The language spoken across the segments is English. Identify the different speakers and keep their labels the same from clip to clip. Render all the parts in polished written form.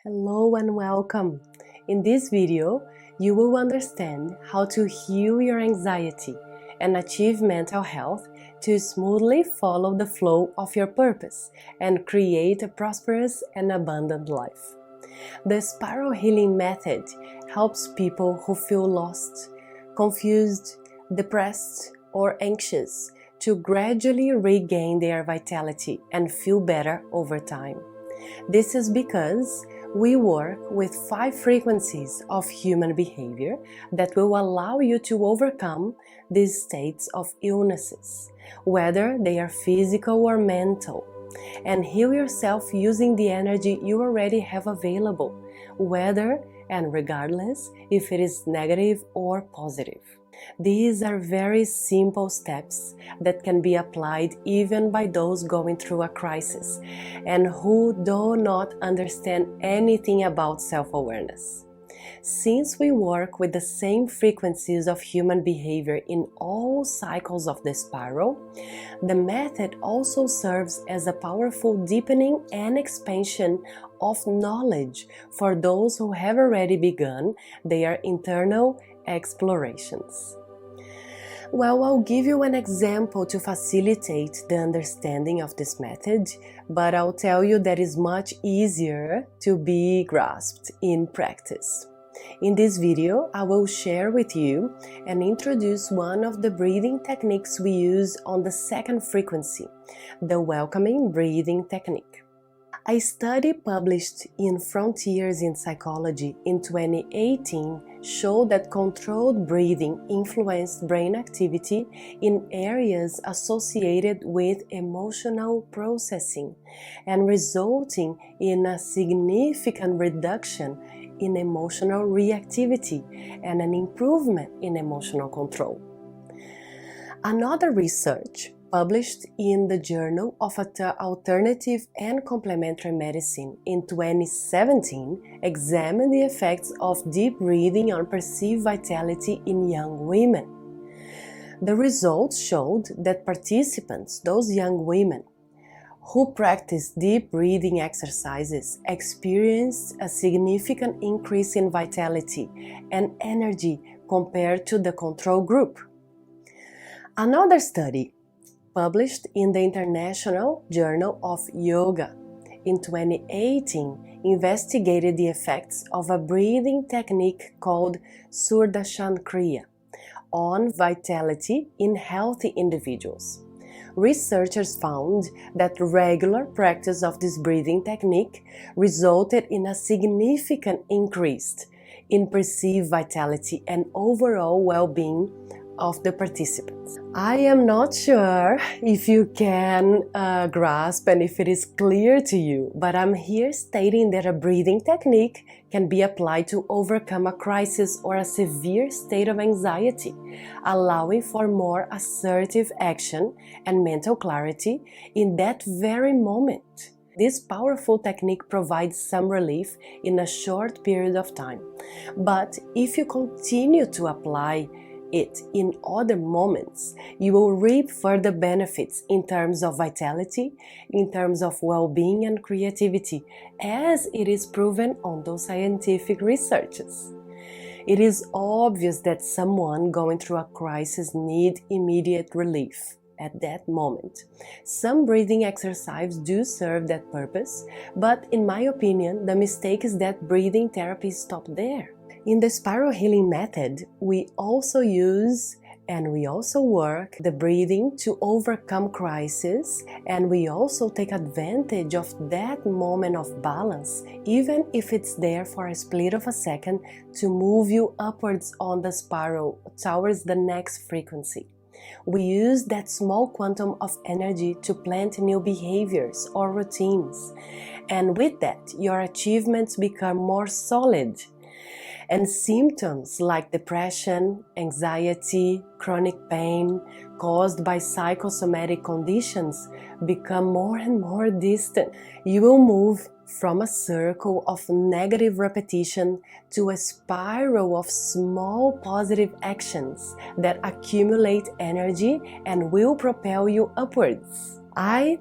Speaker 1: Hello and welcome. In this video, you will understand how to heal your anxiety and achieve mental health to smoothly follow the flow of your purpose and create a prosperous and abundant life. The spiral healing method helps people who feel lost, confused, depressed, or anxious to gradually regain their vitality and feel better over time. This is because we work with 5 frequencies of human behavior that will allow you to overcome these states of illnesses, whether they are physical or mental, and heal yourself using the energy you already have available, whether and regardless if it is negative or positive. These are very simple steps that can be applied even by those going through a crisis and who do not understand anything about self-awareness. Since we work with the same frequencies of human behavior in all cycles of the spiral, the method also serves as a powerful deepening and expansion of knowledge for those who have already begun their internal explorations. Well, I'll give you an example to facilitate the understanding of this method, but I'll tell you that it's much easier to be grasped in practice. In this video, I will share with you and introduce one of the breathing techniques we use on the 2nd frequency, the welcoming breathing technique. A study published in Frontiers in Psychology in 2018 showed that controlled breathing influenced brain activity in areas associated with emotional processing and resulting in a significant reduction in emotional reactivity and an improvement in emotional control. Another research published in the Journal of Alternative and Complementary Medicine in 2017 examined the effects of deep breathing on perceived vitality in young women. The results showed that participants, those young women, who practiced deep breathing exercises experienced a significant increase in vitality and energy compared to the control group. Another study published in the International Journal of Yoga in 2018 investigated the effects of a breathing technique called Sudarshan Kriya on vitality in healthy individuals. Researchers found that regular practice of this breathing technique resulted in a significant increase in perceived vitality and overall well-being of the participants. I am not sure if you can grasp and if it is clear to you, but I'm here stating that a breathing technique can be applied to overcome a crisis or a severe state of anxiety, allowing for more assertive action and mental clarity in that very moment. This powerful technique provides some relief in a short period of time, but if you continue to apply it in other moments, you will reap further benefits in terms of vitality, in terms of well-being and creativity, as it is proven on those scientific researches. It is obvious that someone going through a crisis needs immediate relief at that moment. Some breathing exercises do serve that purpose, but in my opinion, the mistake is that breathing therapy stops there. In the spiral healing method, we also use and we also work the breathing to overcome crisis, and we also take advantage of that moment of balance, even if it's there for a split of a second, to move you upwards on the spiral towards the next frequency. We use that small quantum of energy to plant new behaviors or routines, and with that, your achievements become more solid. And symptoms like depression, anxiety, chronic pain caused by psychosomatic conditions become more and more distant. You will move from a circle of negative repetition to a spiral of small positive actions that accumulate energy and will propel you upwards. I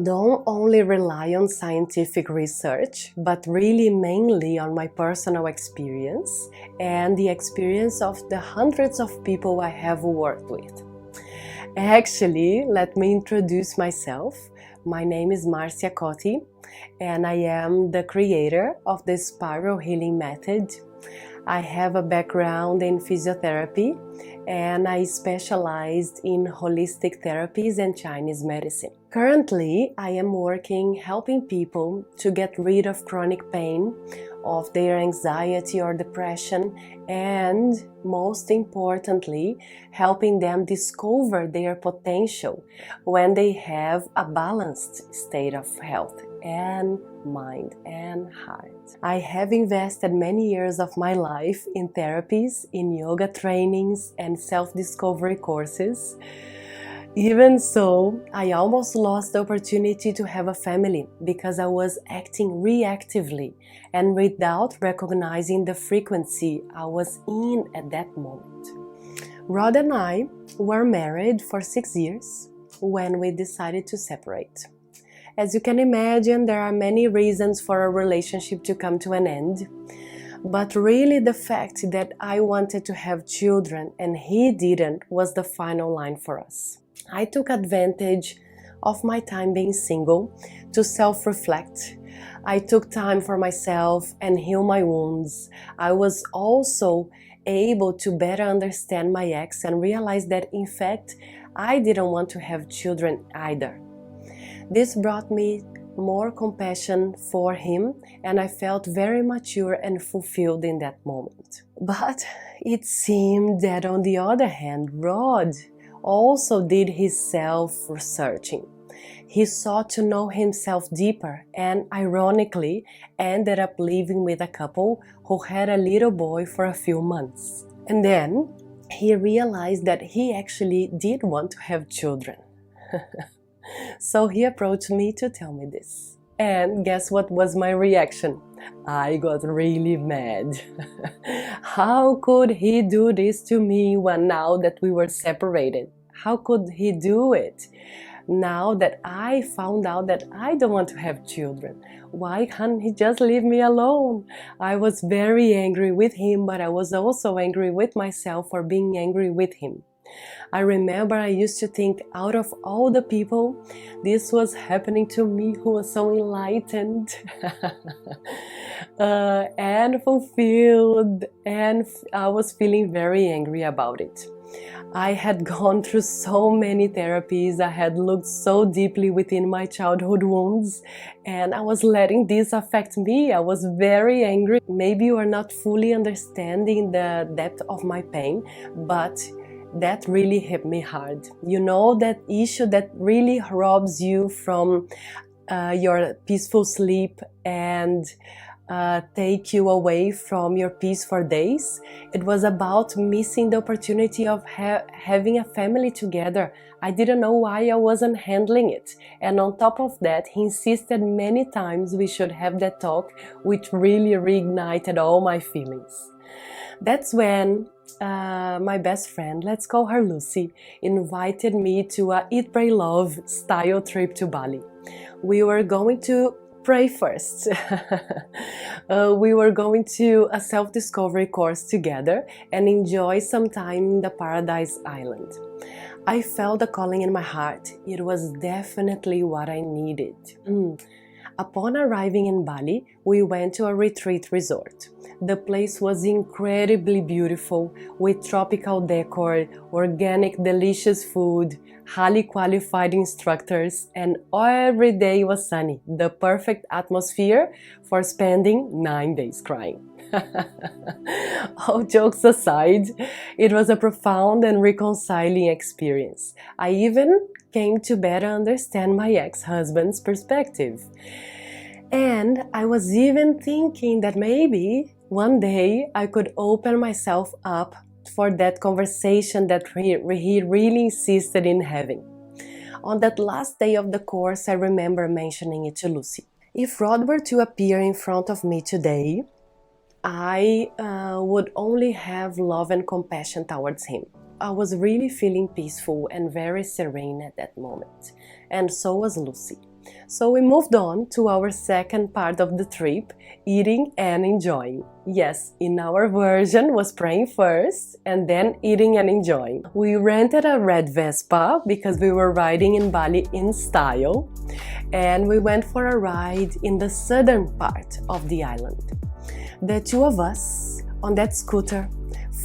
Speaker 1: don't only rely on scientific research, but really mainly on my personal experience and the experience of the hundreds of people I have worked with. Actually, let me introduce myself. My name is Marcia Cotti, and I am the creator of the Spiral Healing Method. I have a background in physiotherapy, and I specialized in holistic therapies and Chinese medicine. Currently, I am working helping people to get rid of chronic pain, of their anxiety or depression, and most importantly, helping them discover their potential when they have a balanced state of health and mind and heart. I have invested many years of my life in therapies, in yoga trainings and self-discovery courses. Even so, I almost lost the opportunity to have a family because I was acting reactively and without recognizing the frequency I was in at that moment. Rod and I were married for 6 years when we decided to separate. As you can imagine, there are many reasons for a relationship to come to an end, but really the fact that I wanted to have children and he didn't was the final line for us. I took advantage of my time being single to self-reflect. I took time for myself and heal my wounds. I was also able to better understand my ex and realize that in fact I didn't want to have children either. This brought me more compassion for him, and I felt very mature and fulfilled in that moment. But it seemed that on the other hand, Rod also did his self-researching. He sought to know himself deeper and, ironically, ended up living with a couple who had a little boy for a few months. And then he realized that he actually did want to have children. So he approached me to tell me this. And guess what was my reaction? I got really mad. How could he do this to me when now that we were separated? How could he do it? Now that I found out that I don't want to have children, why can't he just leave me alone? I was very angry with him, but I was also angry with myself for being angry with him. I remember I used to think, out of all the people, this was happening to me who was so enlightened and fulfilled, and I was feeling very angry about it. I had gone through so many therapies, I had looked so deeply within my childhood wounds, and I was letting this affect me. I was very angry. Maybe you are not fully understanding the depth of my pain, but that really hit me hard. You know, that issue that really robs you from your peaceful sleep and take you away from your peace for days. It was about missing the opportunity of having a family together. I didn't know why I wasn't handling it. And on top of that, he insisted many times we should have that talk, which really reignited all my feelings. That's when my best friend, let's call her Lucy, invited me to a Eat, Pray, Love style trip to Bali. We were going to pray first. We were going to a self-discovery course together and enjoy some time in the Paradise Island. I felt a calling in my heart. It was definitely what I needed. Upon arriving in Bali, we went to a retreat resort. The place was incredibly beautiful, with tropical decor, organic delicious food, highly qualified instructors, and every day was sunny, the perfect atmosphere for spending 9 days crying. All jokes aside, it was a profound and reconciling experience. I even came to better understand my ex-husband's perspective. And I was even thinking that maybe one day I could open myself up for that conversation that he really insisted in having. On that last day of the course, I remember mentioning it to Lucy. If Rod were to appear in front of me today, I would only have love and compassion towards him. I was really feeling peaceful and very serene at that moment, and so was Lucy. So we moved on to our second part of the trip, eating and enjoying. Yes, in our version was praying first and then eating and enjoying. We rented a red Vespa because we were riding in Bali in style, and we went for a ride in the southern part of the island. The two of us on that scooter,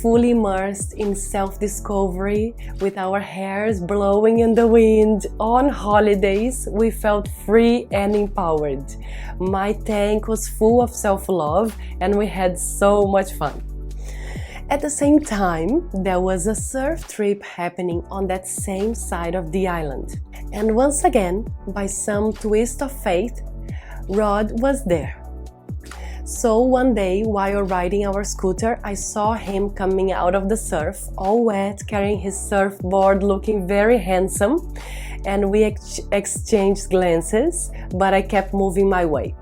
Speaker 1: fully immersed in self-discovery, with our hairs blowing in the wind. On holidays, we felt free and empowered. My tank was full of self-love and we had so much fun. At the same time, there was a surf trip happening on that same side of the island. And once again, by some twist of fate, Rod was there. So one day, while riding our scooter, I saw him coming out of the surf, all wet, carrying his surfboard, looking very handsome, and we exchanged glances, but I kept moving my way.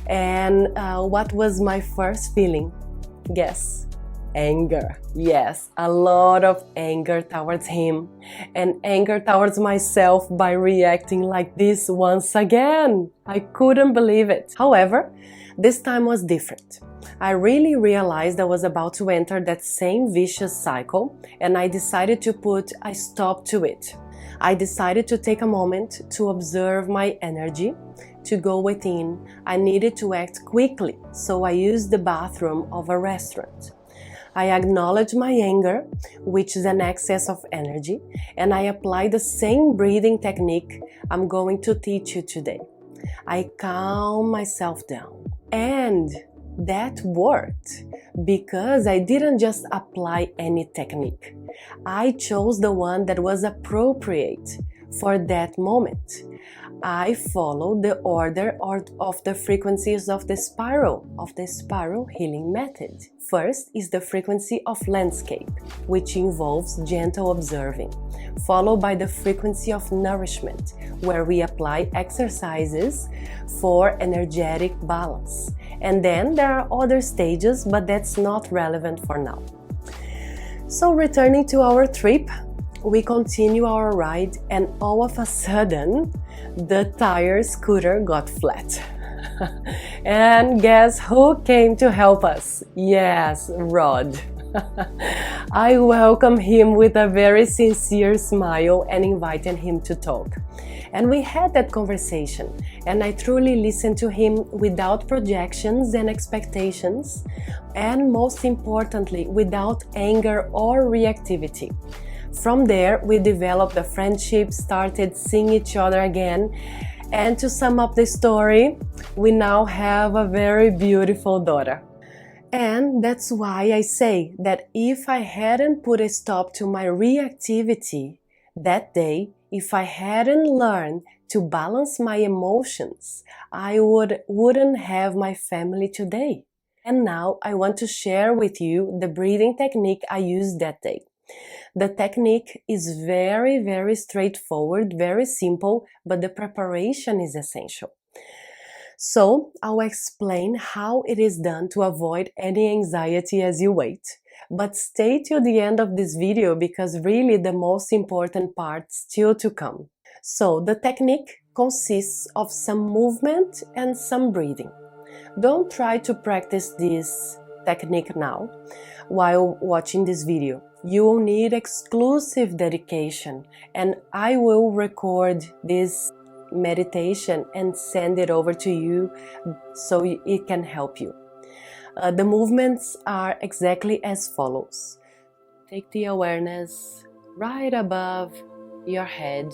Speaker 1: And what was my first feeling? Guess. Anger. Yes, a lot of anger towards him, and anger towards myself by reacting like this once again. I couldn't believe it. However, this time was different. I really realized I was about to enter that same vicious cycle, and I decided to put a stop to it. I decided to take a moment to observe my energy, to go within. I needed to act quickly, so I used the bathroom of a restaurant. I acknowledge my anger, which is an excess of energy, and I apply the same breathing technique I'm going to teach you today. I calm myself down. And that worked because I didn't just apply any technique. I chose the one that was appropriate for that moment. I followed the order of the frequencies of the spiral healing method. First is the frequency of landscape, which involves gentle observing, followed by the frequency of nourishment, where we apply exercises for energetic balance. And then there are other stages, but that's not relevant for now. So returning to our trip, we continue our ride, and all of a sudden, the tire scooter got flat. And guess who came to help us? Yes, Rod. I welcomed him with a very sincere smile and invited him to talk. And we had that conversation, and I truly listened to him without projections and expectations, and most importantly, without anger or reactivity. From there, we developed a friendship, started seeing each other again, and to sum up the story, we now have a very beautiful daughter. And that's why I say that if I hadn't put a stop to my reactivity that day, if I hadn't learned to balance my emotions, I wouldn't have my family today. And now I want to share with you the breathing technique I used that day. The technique is very, very straightforward, very simple, but the preparation is essential. So I'll explain how it is done to avoid any anxiety as you wait. But stay till the end of this video because really the most important part still to come. So the technique consists of some movement and some breathing. Don't try to practice this technique now while watching this video. You will need exclusive dedication, and I will record this meditation and send it over to you so it can help you. The movements are exactly as follows. Take the awareness right above your head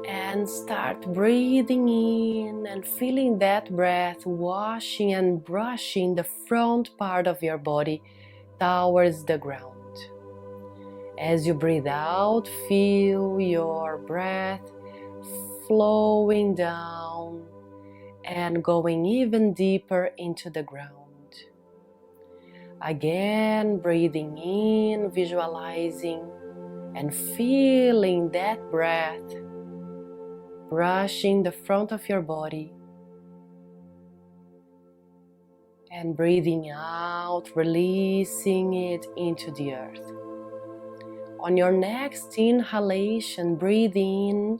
Speaker 1: and start breathing in and feeling that breath washing and brushing the front part of your body towards the ground. As you breathe out, feel your breath flowing down and going even deeper into the ground. Again, breathing in, visualizing and feeling that breath brushing the front of your body, and breathing out, releasing it into the earth. On your next inhalation, breathe in,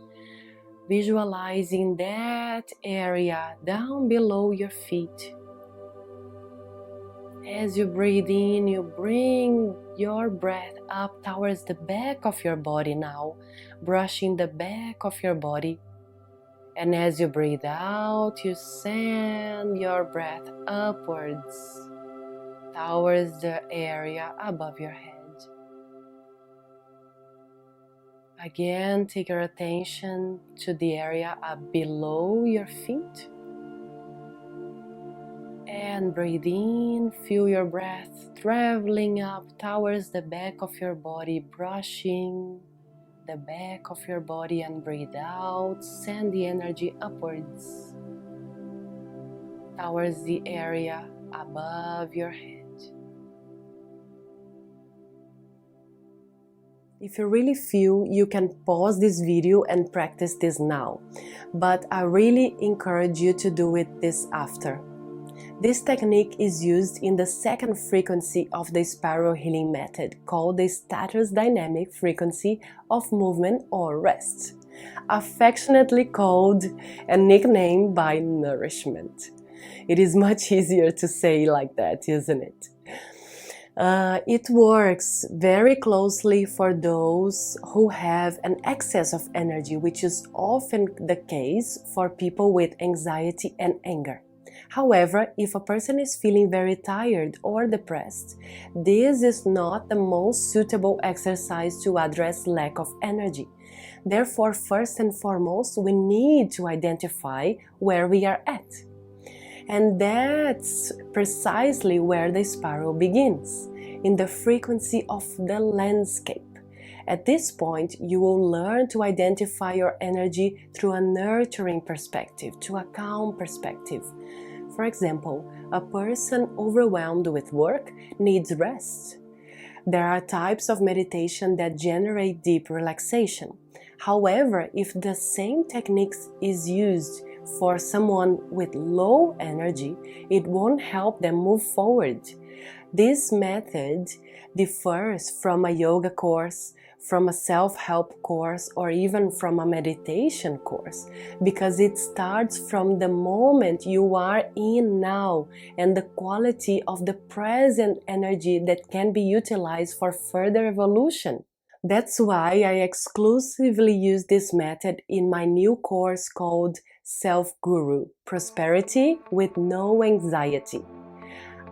Speaker 1: visualizing that area down below your feet. As you breathe in, you bring your breath up towards the back of your body now, brushing the back of your body. And as you breathe out, you send your breath upwards towards the area above your head. Again, take your attention to the area up below your feet. And breathe in, feel your breath traveling up towards the back of your body, brushing the back of your body, and breathe out, send the energy upwards towards the area above your head. If you really feel, you can pause this video and practice this now, but I really encourage you to do it this after. This technique is used in the second frequency of the spiral healing method, called the status dynamic frequency of movement or rest, affectionately called and nicknamed by nourishment. It is much easier to say like that, isn't it? It works very closely for those who have an excess of energy, which is often the case for people with anxiety and anger. However, if a person is feeling very tired or depressed, this is not the most suitable exercise to address lack of energy. Therefore, first and foremost, we need to identify where we are at. And that's precisely where the spiral begins, in the frequency of the landscape. At this point, you will learn to identify your energy through a nurturing perspective, to a calm perspective. For example, a person overwhelmed with work needs rest. There are types of meditation that generate deep relaxation. However, if the same techniques is used for someone with low energy, it won't help them move forward. This method differs from a yoga course, from a self-help course, or even from a meditation course, because it starts from the moment you are in now and the quality of the present energy that can be utilized for further evolution. That's why I exclusively use this method in my new course called SelfGuru, Prosperity with No Anxiety.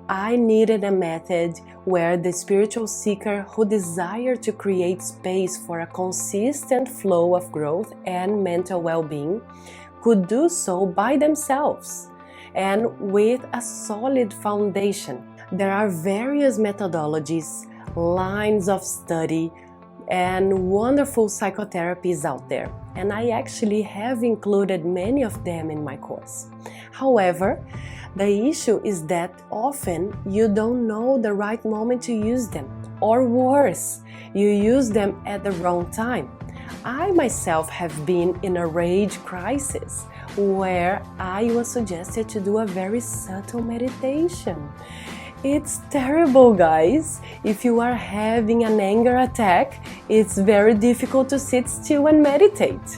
Speaker 1: I needed a method where the spiritual seeker who desired to create space for a consistent flow of growth and mental well-being could do so by themselves and with a solid foundation. There are various methodologies, lines of study, and wonderful psychotherapies out there, and I actually have included many of them in my course. However, the issue is that often you don't know the right moment to use them, or worse, you use them at the wrong time. I myself have been in a rage crisis where I was suggested to do a very subtle meditation. It's terrible, guys. If you are having an anger attack, it's very difficult to sit still and meditate.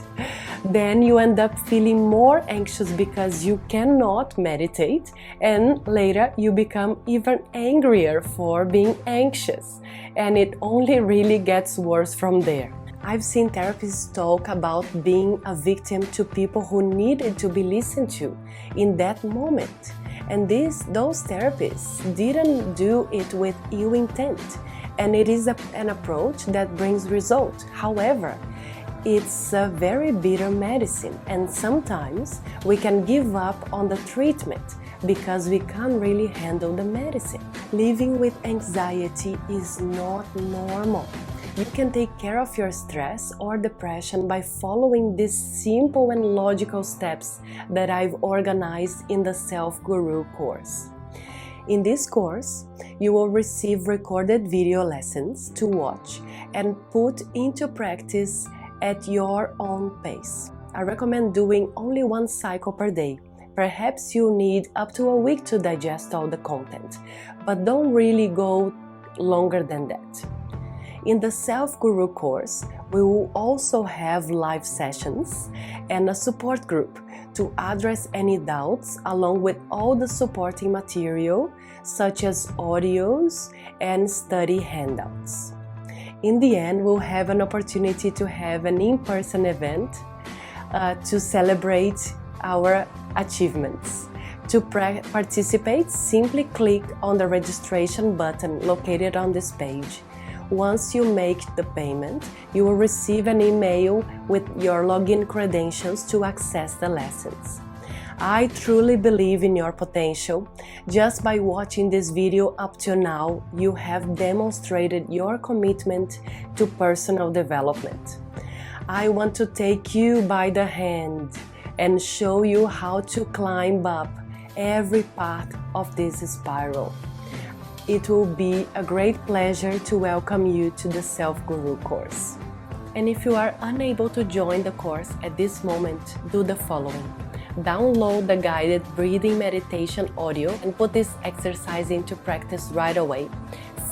Speaker 1: Then you end up feeling more anxious because you cannot meditate, and later you become even angrier for being anxious, and it only really gets worse from there. I've seen therapists talk about being a victim to people who needed to be listened to in that moment. And those therapists didn't do it with ill intent, and it is an approach that brings results. However, it's a very bitter medicine, and sometimes we can give up on the treatment because we can't really handle the medicine. Living with anxiety is not normal. You can take care of your stress or depression by following these simple and logical steps that I've organized in the SelfGuru course. In this course, you will receive recorded video lessons to watch and put into practice at your own pace. I recommend doing only one cycle per day. Perhaps you need up to a week to digest all the content, but don't really go longer than that. In the SelfGuru course, we will also have live sessions and a support group to address any doubts, along with all the supporting material such as audios and study handouts. In the end, we'll have an opportunity to have an in-person event to celebrate our achievements. To participate, simply click on the registration button located on this page. Once you make the payment, you will receive an email with your login credentials to access the lessons. I truly believe in your potential. Just by watching this video up to now, you have demonstrated your commitment to personal development. I want to take you by the hand and show you how to climb up every path of this spiral. It will be a great pleasure to welcome you to the SelfGuru course. And if you are unable to join the course at this moment, do the following. Download the guided breathing meditation audio and put this exercise into practice right away.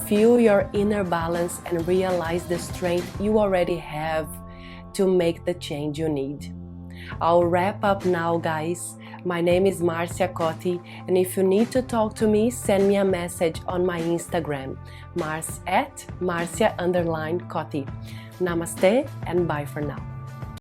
Speaker 1: Feel your inner balance and realize the strength you already have to make the change you need. I'll wrap up now, guys. My name is Marcia Cotti, and if you need to talk to me, send me a message on my Instagram, @Marcia_Cotti. Namaste and bye for now.